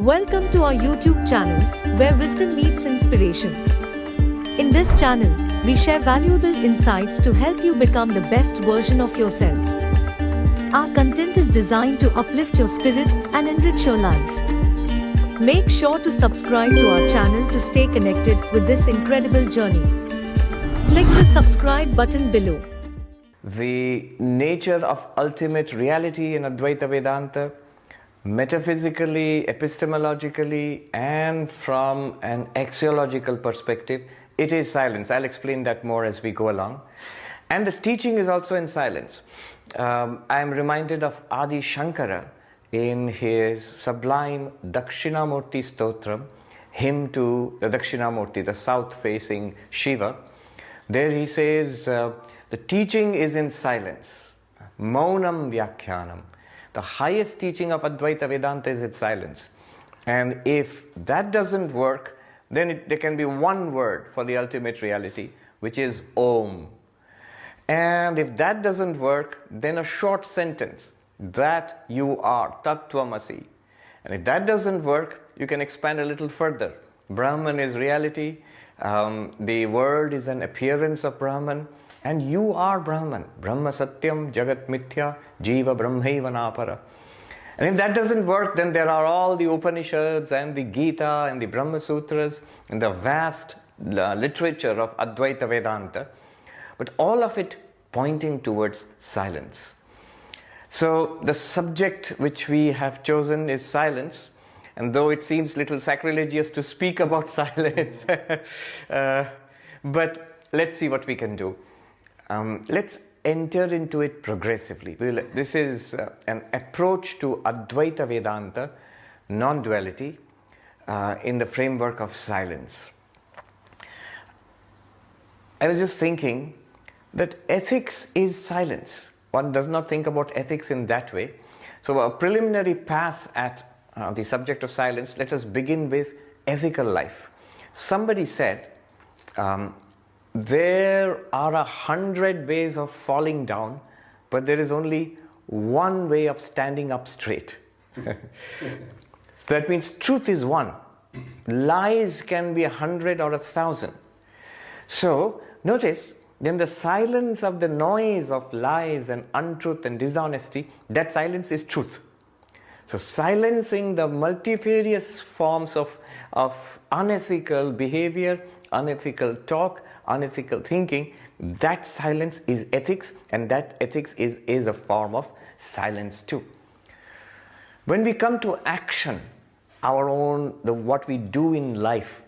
Welcome to our YouTube channel, where wisdom meets inspiration. In this channel, we share valuable insights to help you become the best version of yourself. Our content is designed to uplift your spirit and enrich your life. Make sure to subscribe to our channel to stay connected with this incredible journey. Click the subscribe button below. The nature of ultimate reality in Advaita Vedanta, metaphysically, epistemologically, and from an axiological perspective, it is silence. I'll explain that more as we go along. And the teaching is also in silence. I am reminded of Adi Shankara in his sublime Dakshinamurti Stotram, hymn to the Dakshinamurti, the south-facing Shiva. There he says, the teaching is in silence. Maunam Vyakhyanam. The highest teaching of Advaita Vedanta is in silence. And if that doesn't work, then there can be one word for the ultimate reality, which is Om. And if that doesn't work, then a short sentence, that you are, Tattvamasi. And if that doesn't work, you can expand a little further. Brahman is reality, the world is an appearance of Brahman, and you are Brahman. Brahma Satyam, Jagat Mithya, Jiva Brahmaiva Napara. And if that doesn't work, then there are all the Upanishads and the Gita and the Brahma Sutras and the vast literature of Advaita Vedanta, but all of it pointing towards silence. So the subject which we have chosen is silence, and though it seems little sacrilegious to speak about silence, but let's see what we can do. Let's enter into it progressively. This is an approach to Advaita Vedanta, non-duality, in the framework of silence. I was just thinking that ethics is silence. One does not think about ethics in that way. So a preliminary pass at the subject of silence, let us begin with ethical life. Somebody said, there are 100 ways of falling down, but there is only one way of standing up straight. So that means truth is one. Lies can be 100 or 1,000. So notice, then the silence of the noise of lies and untruth and dishonesty, that silence is truth. So silencing the multifarious forms of unethical behavior, unethical talk, unethical thinking, that silence is ethics, and that ethics is a form of silence too. When we come to action, our own, what we do in life,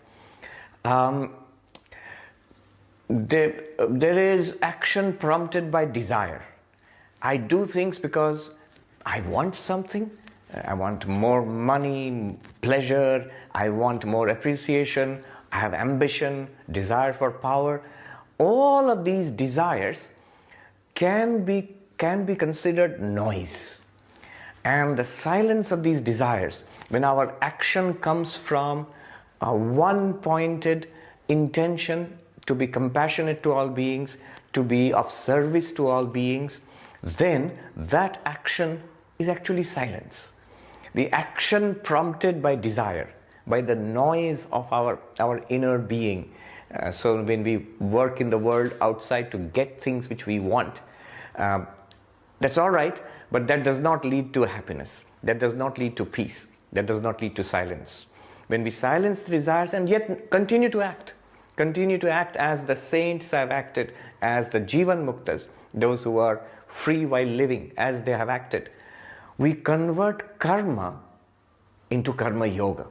there is action prompted by desire. I do things because I want something. I want more money, pleasure, I want more appreciation, I have ambition, desire for power. All of these desires can be considered noise. And the silence of these desires, when our action comes from a one-pointed intention to be compassionate to all beings, to be of service to all beings, then that action is actually silence. The action prompted by desire, by the noise of our inner being. So when we work in the world outside to get things which we want, that's all right, but that does not lead to happiness. That does not lead to peace. That does not lead to silence. When we silence the desires and yet continue to act as the saints have acted, as the Jivan Muktas, those who are free while living, as they have acted, we convert karma into karma yoga.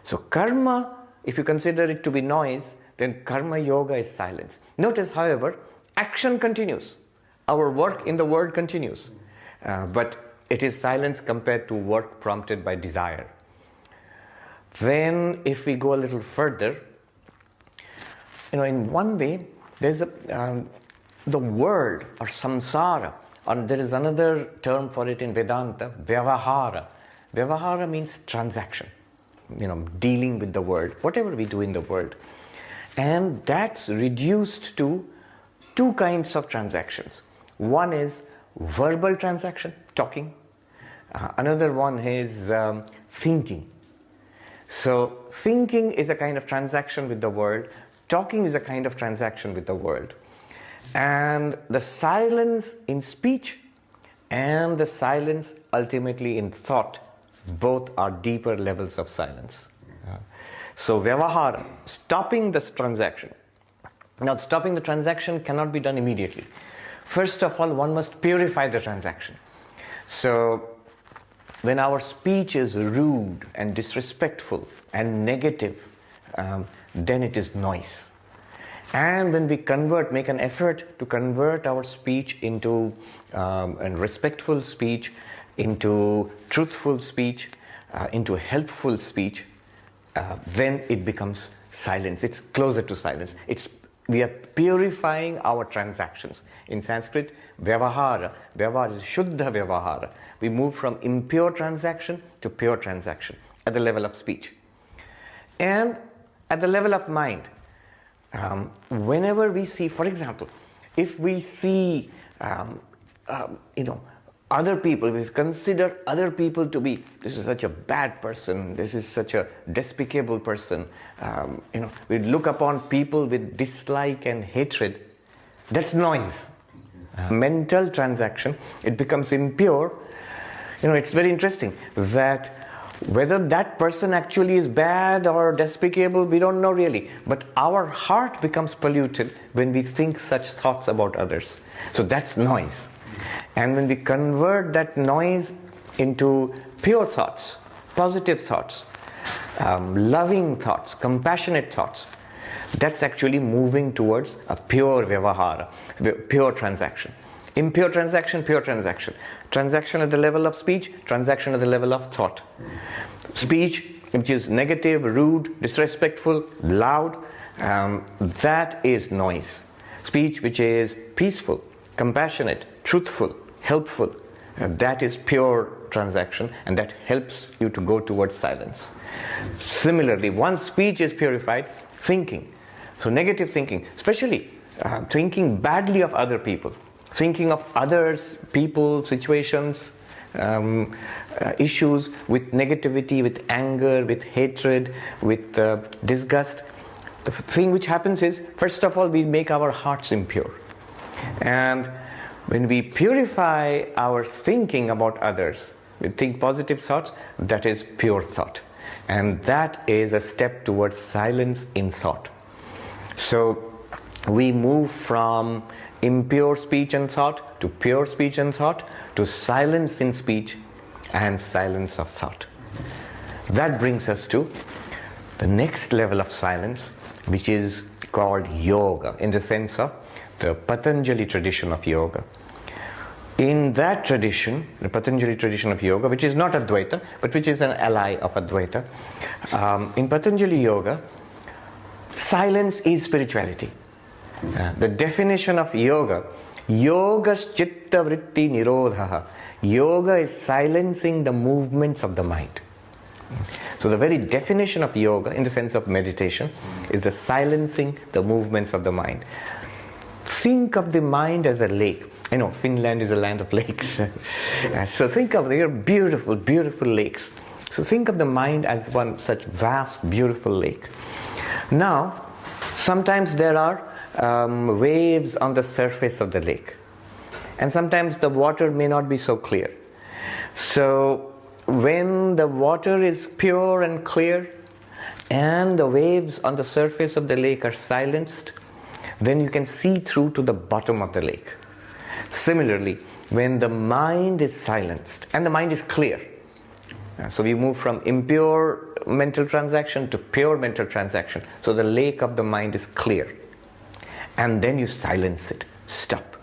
So karma, if you consider it to be noise, then karma yoga is silence. Notice, however, action continues. Our work in the world continues. But it is silence compared to work prompted by desire. Then, if we go a little further, in one way, there's the world or samsara, and there is another term for it in Vedanta, vyavahara. Vyavahara means transaction, dealing with the world, whatever we do in the world. And that's reduced to two kinds of transactions. One is verbal transaction, talking. Another one is thinking. So thinking is a kind of transaction with the world, talking is a kind of transaction with the world. And the silence in speech and the silence ultimately in thought, both are deeper levels of silence. So vyavahara, stopping this transaction. Now stopping the transaction cannot be done immediately. First of all, one must purify the transaction. So when our speech is rude and disrespectful and negative, then it is noise. And when we make an effort to convert our speech into respectful speech, into truthful speech, into helpful speech, then it becomes silence. It's closer to silence. We are purifying our transactions. In Sanskrit, vyavahara is shuddha vyavahara. We move from impure transaction to pure transaction at the level of speech. And at the level of mind, whenever we see, for example, if we see, other people, we consider other people to be, this is such a bad person, this is such a despicable person, we look upon people with dislike and hatred, that's noise. Mental transaction, it becomes impure. It's very interesting that whether that person actually is bad or despicable, we don't know really. But our heart becomes polluted when we think such thoughts about others. So that's noise. And when we convert that noise into pure thoughts, positive thoughts, loving thoughts, compassionate thoughts, that's actually moving towards a pure vyavahara, pure transaction. Impure transaction, pure transaction. Transaction at the level of speech, transaction at the level of thought. Speech which is negative, rude, disrespectful, loud, that is noise. Speech which is peaceful, compassionate, truthful, helpful, that is pure transaction, and that helps you to go towards silence. Similarly, once speech is purified, thinking. So negative thinking, especially thinking badly of other people, thinking of others, people, situations, issues with negativity, with anger, with hatred, with disgust. The thing which happens is, first of all, we make our hearts impure. And when we purify our thinking about others, we think positive thoughts, that is pure thought. And that is a step towards silence in thought. So we move from impure speech and thought to pure speech and thought to silence in speech and silence of thought. That brings us to the next level of silence, which is called yoga, in the sense of the Patanjali tradition of yoga. In that tradition, the Patanjali tradition of yoga, which is not Advaita, but which is an ally of Advaita, in Patanjali yoga, silence is spirituality. The definition of yoga, yogas chitta vritti nirodhaha. Yoga is silencing the movements of the mind. So the very definition of yoga, in the sense of meditation, is the silencing the movements of the mind. Think of the mind as a lake. Finland is a land of lakes. So think of their beautiful, beautiful lakes. So think of the mind as one such vast, beautiful lake. Now, sometimes there are waves on the surface of the lake. And sometimes the water may not be so clear. So when the water is pure and clear and the waves on the surface of the lake are silenced, then you can see through to the bottom of the lake. Similarly, when the mind is silenced and the mind is clear, so we move from impure mental transaction to pure mental transaction. So the lake of the mind is clear. And then you silence it. Stop.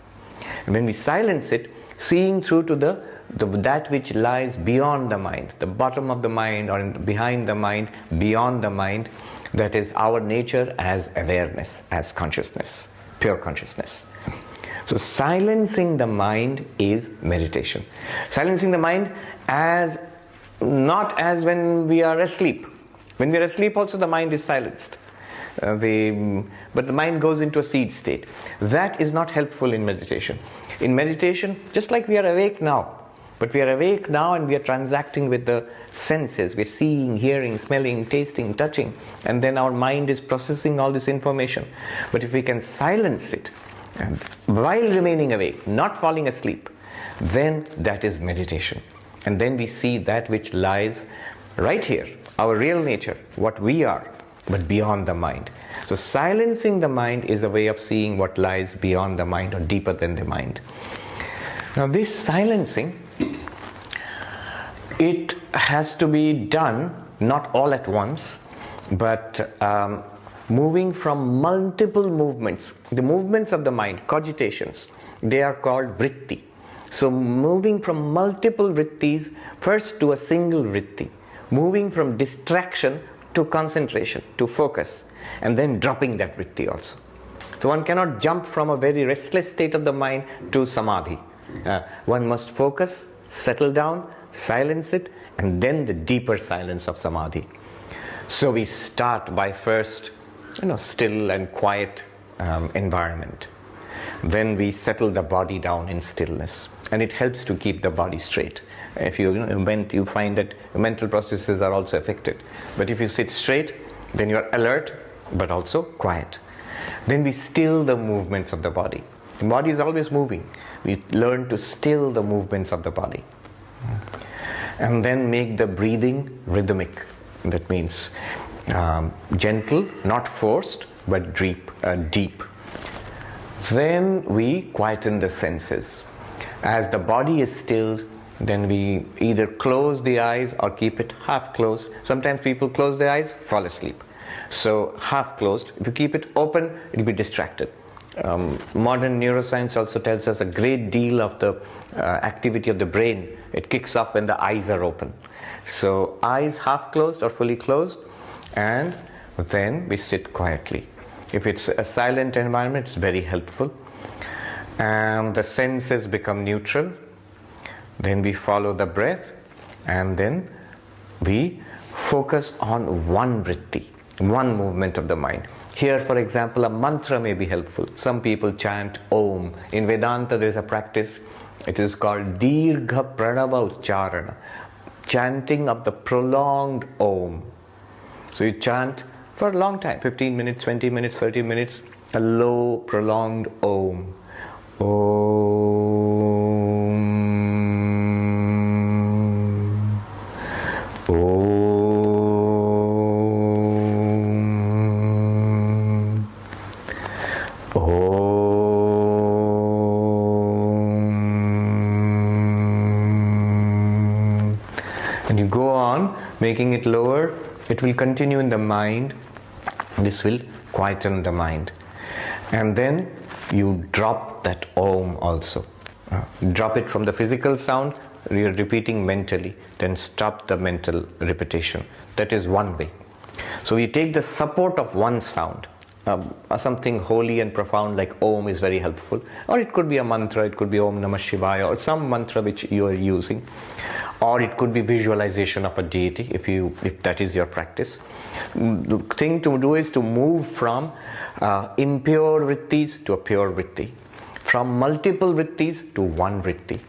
And when we silence it, seeing through to that which lies beyond the mind, the bottom of the mind or behind the mind, beyond the mind, that is our nature as awareness, as consciousness, pure consciousness. So silencing the mind is meditation. Silencing the mind as not as when we are asleep. When we are asleep also the mind is silenced. But the mind goes into a seed state. That is not helpful in meditation. In meditation, just like we are awake now, But we are awake now and we are transacting with the senses. We're seeing, hearing, smelling, tasting, touching, and then our mind is processing all this information. But if we can silence it and while remaining awake, not falling asleep, then that is meditation. And then we see that which lies right here, our real nature, what we are, but beyond the mind. So silencing the mind is a way of seeing what lies beyond the mind or deeper than the mind. Now this silencing, it has to be done not all at once, but moving from multiple movements. The movements of the mind, cogitations, they are called vritti. So moving from multiple vrittis first to a single vritti, moving from distraction to concentration, to focus, and then dropping that vritti also. So one cannot jump from a very restless state of the mind to samadhi. One must focus, settle down, silence it, and then the deeper silence of samadhi. So we start by first, still and quiet environment. Then we settle the body down in stillness, and it helps to keep the body straight. If you find that mental processes are also affected. But if you sit straight, then you are alert, but also quiet. Then we still the movements of the body. The body is always moving. We learn to still the movements of the body. And then make the breathing rhythmic. That means gentle, not forced, but deep. Then we quieten the senses. As the body is stilled, then we either close the eyes or keep it half closed. Sometimes people close their eyes, fall asleep. So half closed. If you keep it open, it will be distracted. Modern neuroscience also tells us a great deal of the activity of the brain. It kicks off when the eyes are open. So eyes half closed or fully closed, and then we sit quietly. If it's a silent environment, it's very helpful. And the senses become neutral. Then we follow the breath, and then we focus on one vritti, one movement of the mind. Here, for example, a mantra may be helpful. Some people chant Om. In Vedanta, there is a practice. It is called Dirgha Pranava Ucharana, chanting of the prolonged Om. So you chant for a long time, 15 minutes, 20 minutes, 30 minutes, a low, prolonged Om. Om. Om. Om. And you go on making it lower. It will continue in the mind. This will quieten the mind. And then you drop that Om also. Drop it from the physical sound, you're repeating mentally, then stop the mental repetition. That is one way. So we take the support of one sound. Something holy and profound like Om is very helpful. Or it could be a mantra, it could be Om Namah Shivaya, or some mantra which you are using. Or it could be visualization of a deity if that is your practice. The thing to do is to move from impure vrittis to a pure vritti, from multiple vrittis to one vritti.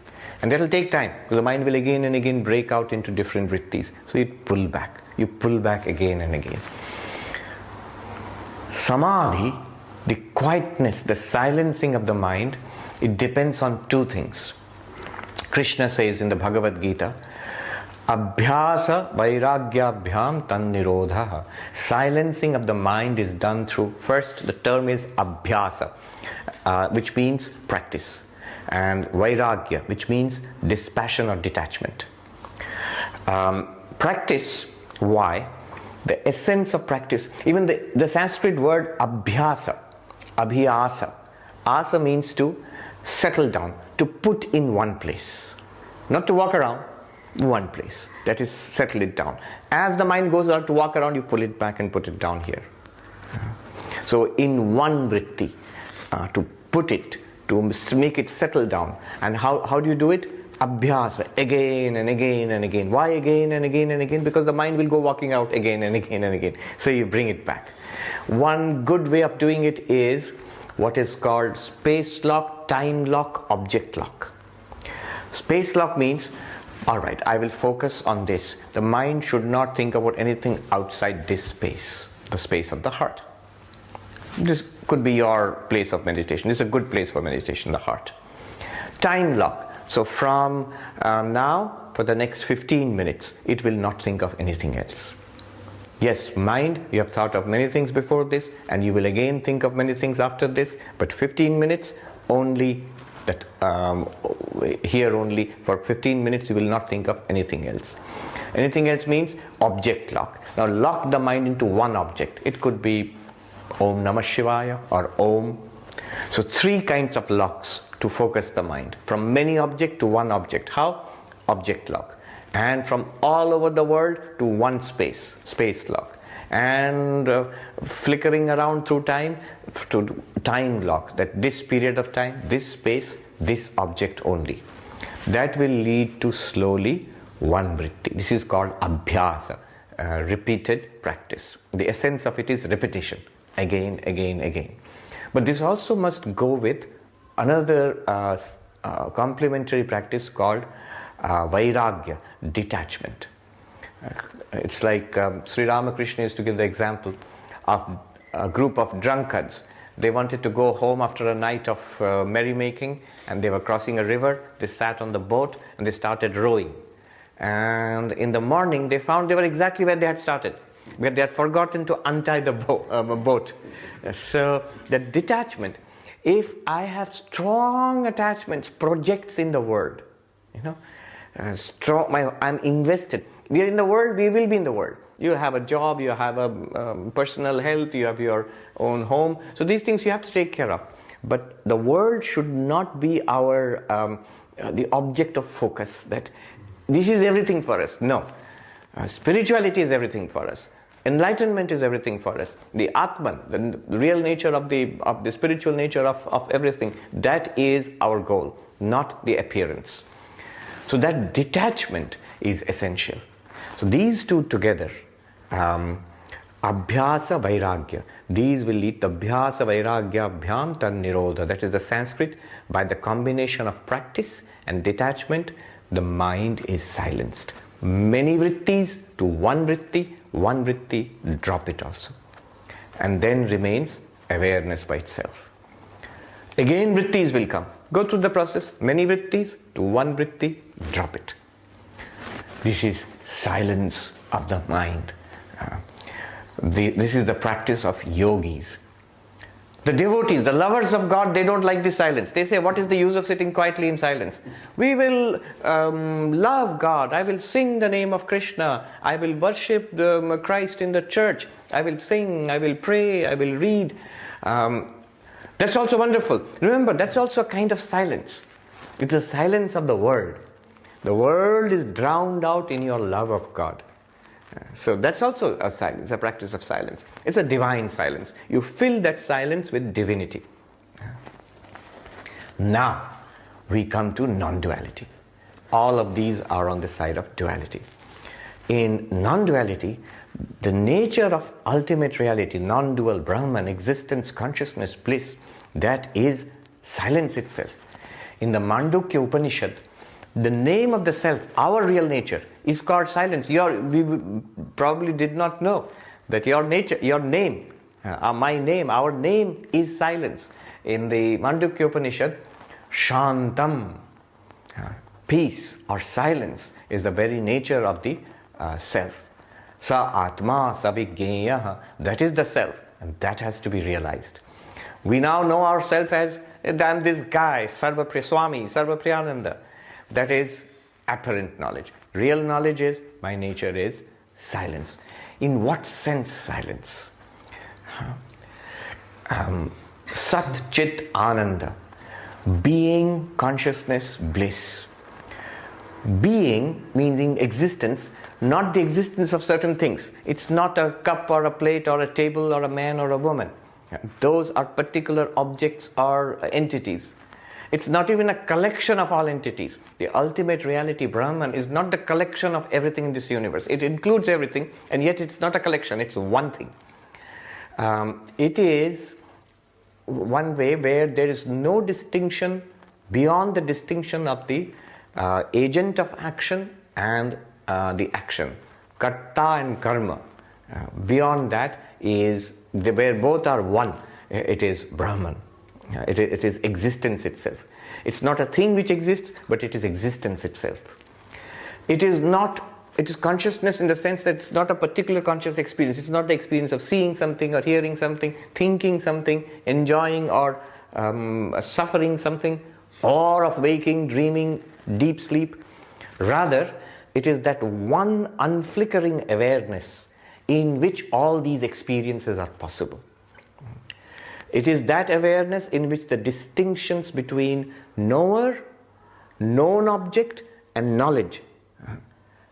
And that will take time, because the mind will again and again break out into different vrittis. So you pull back again and again. Samadhi, the quietness, the silencing of the mind, it depends on two things. Krishna says in the Bhagavad Gita, Abhyasa vairagyabhyam tan nirodha. Silencing of the mind is done through, first the term is abhyasa, which means practice, and vairagya, which means dispassion or detachment. Practice, why? The essence of practice, even the Sanskrit word abhyasa, abhyasa, asa means to settle down, to put in one place, not to walk around. One place, that is, settle it down. As the mind goes out to walk around, you pull it back and put it down here. So in one vritti, to put it, to make it settle down. And how do you do it? Abhyasa, again and again and again. Why again and again and again? Because the mind will go walking out again and again and again. So you bring it back. One good way of doing it is what is called space lock, time lock, object lock. Space lock means, all right, I will focus on this. The mind should not think about anything outside this space, the space of the heart. This could be your place of meditation. This is a good place for meditation, the heart. Time lock. So from now, for the next 15 minutes, it will not think of anything else. Yes, mind, you have thought of many things before this, and you will again think of many things after this, but 15 minutes, only that, here only, for 15 minutes you will not think of anything else. Anything else means object lock. Now lock the mind into one object. It could be Om Namah Shivaya or Om. So 3 kinds of locks to focus the mind. From many object to one object. How? Object lock. And from all over the world to one space. Space lock. And flickering around through time to time lock. That this period of time, this space, this object only. That will lead to slowly one vritti. This is called abhyasa. Repeated practice. The essence of it is repetition. Again, again, again. But this also must go with another complementary practice called vairagya, detachment. It's like Sri Ramakrishna used to give the example of a group of drunkards. They wanted to go home after a night of merrymaking, and they were crossing a river. They sat on the boat and they started rowing. And in the morning they found they were exactly where they had started, where they had forgotten to untie the boat. So the detachment, if I have strong attachments, projects in the world, I'm invested. We are in the world, we will be in the world. You have a job, you have a personal health, you have your own home. So these things you have to take care of. But the world should not be our the object of focus, that this is everything for us. No. Spirituality is everything for us. Enlightenment is everything for us. The Atman, the real nature of the spiritual nature of everything, that is our goal, not the appearance. So that detachment is essential. So these two together, abhyasa vairagya, these will lead to abhyasa vairagya abhyam tan nirodha. That is the Sanskrit. By the combination of practice and detachment, the mind is silenced. Many vrittis to one vritti, drop it also. And then remains awareness by itself. Again vrittis will come. Go through the process. Many vrittis to one vritti, drop it. This is silence of the mind. This is the practice of yogis. The devotees, the lovers of God, they don't like this silence. They say, what is the use of sitting quietly in silence? We will love God. I will sing the name of Krishna. I will worship Christ in the church. I will sing, I will pray, I will read. That's also wonderful. Remember, that's also a kind of silence. It's the silence of the world. The world is drowned out in your love of God. So that's also a silence, a practice of silence. It's a divine silence. You fill that silence with divinity. Now we come to non-duality. All of these are on the side of duality. In non-duality, the nature of ultimate reality, non-dual Brahman, existence, consciousness, bliss, that is silence itself. In the Mandukya Upanishad, the name of the self, our real nature, is called silence. We probably did not know that your nature, your name, my name, our name is silence. In the Mandukya Upanishad, Shantam, peace or silence, is the very nature of the self. Sa Atma Savigneya, that is the self, and that has to be realized. We now know ourselves as, I am this guy, Swami Sarvapriyananda. That is apparent knowledge. Real knowledge is, my nature is silence. In what sense silence? Sat Chit Ananda. Being, consciousness, bliss. Being meaning existence, not the existence of certain things. It's not a cup or a plate or a table or a man or a woman. Those are particular objects or entities. It's not even a collection of all entities. The ultimate reality, Brahman, is not the collection of everything in this universe. It includes everything, and yet it's not a collection, it's one thing. It is one way where there is no distinction beyond the distinction of the agent of action and the action, karta and karma. Beyond that is where both are one. It is Brahman. It is existence itself. It's not a thing which exists, but it is existence itself. It is consciousness in the sense that it's not a particular conscious experience. It's not the experience of seeing something or hearing something, thinking something, enjoying or suffering something, or of waking, dreaming, deep sleep. Rather, it is that one unflickering awareness in which all these experiences are possible. It is that awareness in which the distinctions between knower, known object, and knowledge,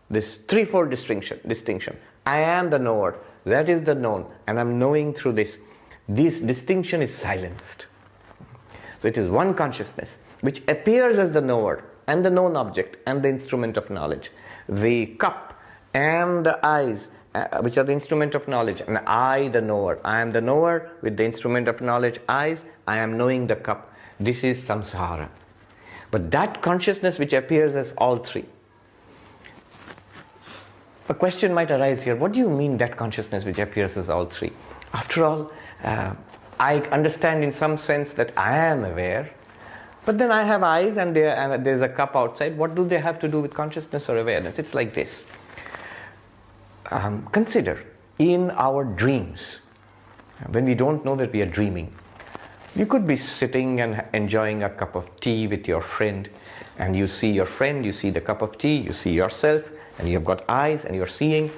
this threefold distinction. I am the knower, that is the known, and I'm knowing through this. This distinction is silenced. So it is one consciousness which appears as the knower and the known object and the instrument of knowledge. The cup and the eyes, which are the instrument of knowledge, and I the knower. I am the knower with the instrument of knowledge, eyes. I am knowing the cup. This is samsara. But that consciousness which appears as all three. A question might arise here. What do you mean that consciousness which appears as all three? After all, I understand in some sense that I am aware, but then I have eyes and there's a cup outside. What do they have to do with consciousness or awareness? It's like this. Consider in our dreams, when we don't know that we are dreaming, you could be sitting and enjoying a cup of tea with your friend, and you see your friend, you see the cup of tea, you see yourself, and you've got eyes and you're seeing.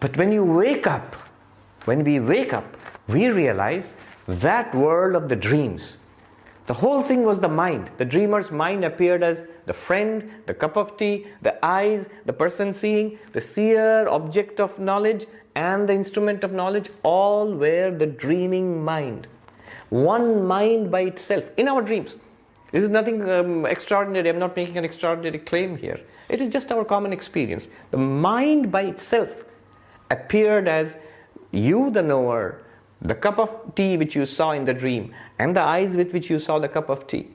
But when we wake up, we realize that world of the dreams, the whole thing was the mind. The dreamer's mind appeared as the friend, the cup of tea, the eyes, the person seeing, the seer, object of knowledge, and the instrument of knowledge, all were the dreaming mind. One mind by itself, in our dreams. This is nothing extraordinary. I'm not making an extraordinary claim here. It is just our common experience. The mind by itself appeared as you, the knower, the cup of tea which you saw in the dream, and the eyes with which you saw the cup of tea.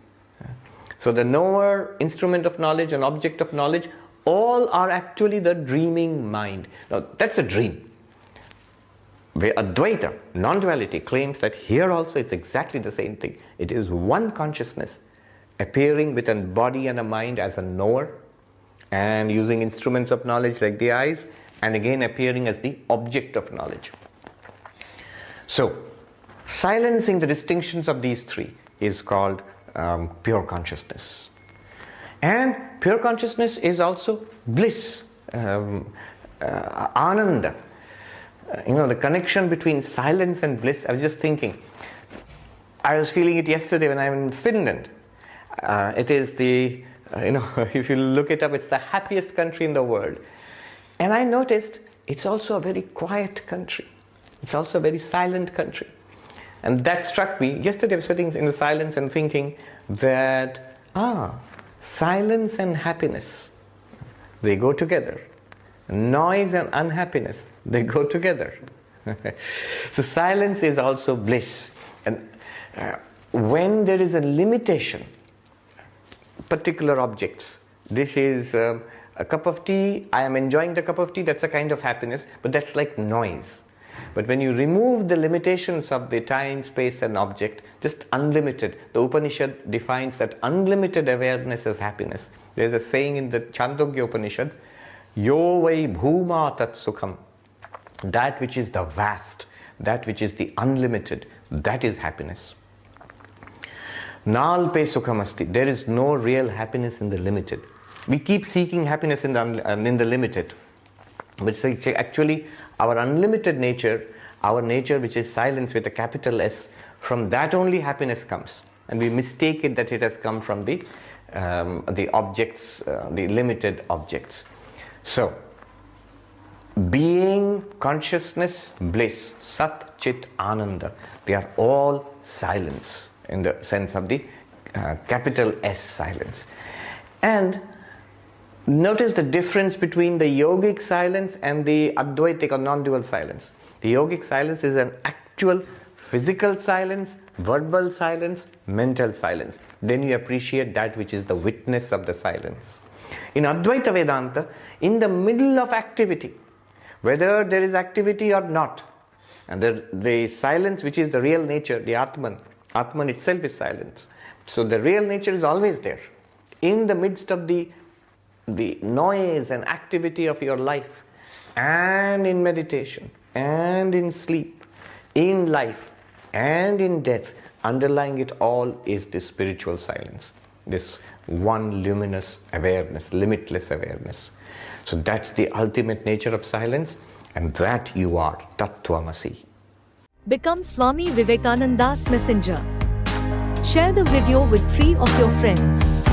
So the knower, instrument of knowledge, and object of knowledge, all are actually the dreaming mind. Now, that's a dream. Where Advaita, non-duality, claims that here also it's exactly the same thing. It is one consciousness appearing with a body and a mind as a knower, and using instruments of knowledge like the eyes, and again appearing as the object of knowledge. So, silencing the distinctions of these three is called pure consciousness. And pure consciousness is also bliss, ananda. The connection between silence and bliss. I was just thinking, I was feeling it yesterday when I'm in Finland. It is the, if you look it up, it's the happiest country in the world. And I noticed it's also a very quiet country. It's also a very silent country. And that struck me. Yesterday I was sitting in the silence and thinking that, silence and happiness, they go together. Noise and unhappiness, they go together. So silence is also bliss. And when there is a limitation, particular objects, this is a cup of tea, I am enjoying the cup of tea, that's a kind of happiness, but that's like noise. But when you remove the limitations of the time, space and object, just unlimited, the Upanishad defines that unlimited awareness as happiness. There's a saying in the Chandogya Upanishad, Yo vai bhuma tat sukham, that which is the vast, that which is the unlimited, that is happiness. Nalpe sukham asti, there is no real happiness in the limited. We keep seeking happiness in the limited. But actually, our unlimited nature, our nature which is silence with a capital S, from that only happiness comes. And we mistake it that it has come from the objects, the limited objects. So, being, consciousness, bliss, Sat, Chit, Ananda, they are all silence in the sense of the capital S silence. And notice the difference between the yogic silence and the Advaitic or non-dual silence. The yogic silence is an actual physical silence, verbal silence, mental silence. Then you appreciate that which is the witness of the silence. In Advaita Vedanta, in the middle of activity, whether there is activity or not, and the silence which is the real nature, the Atman itself is silence. So the real nature is always there. In the midst of the noise and activity of your life, and in meditation, and in sleep, in life, and in death, underlying it all is this spiritual silence, this one luminous awareness, limitless awareness. So that's the ultimate nature of silence, and that you are, Tattvamasi. Become Swami Vivekananda's messenger. Share the video with 3 of your friends.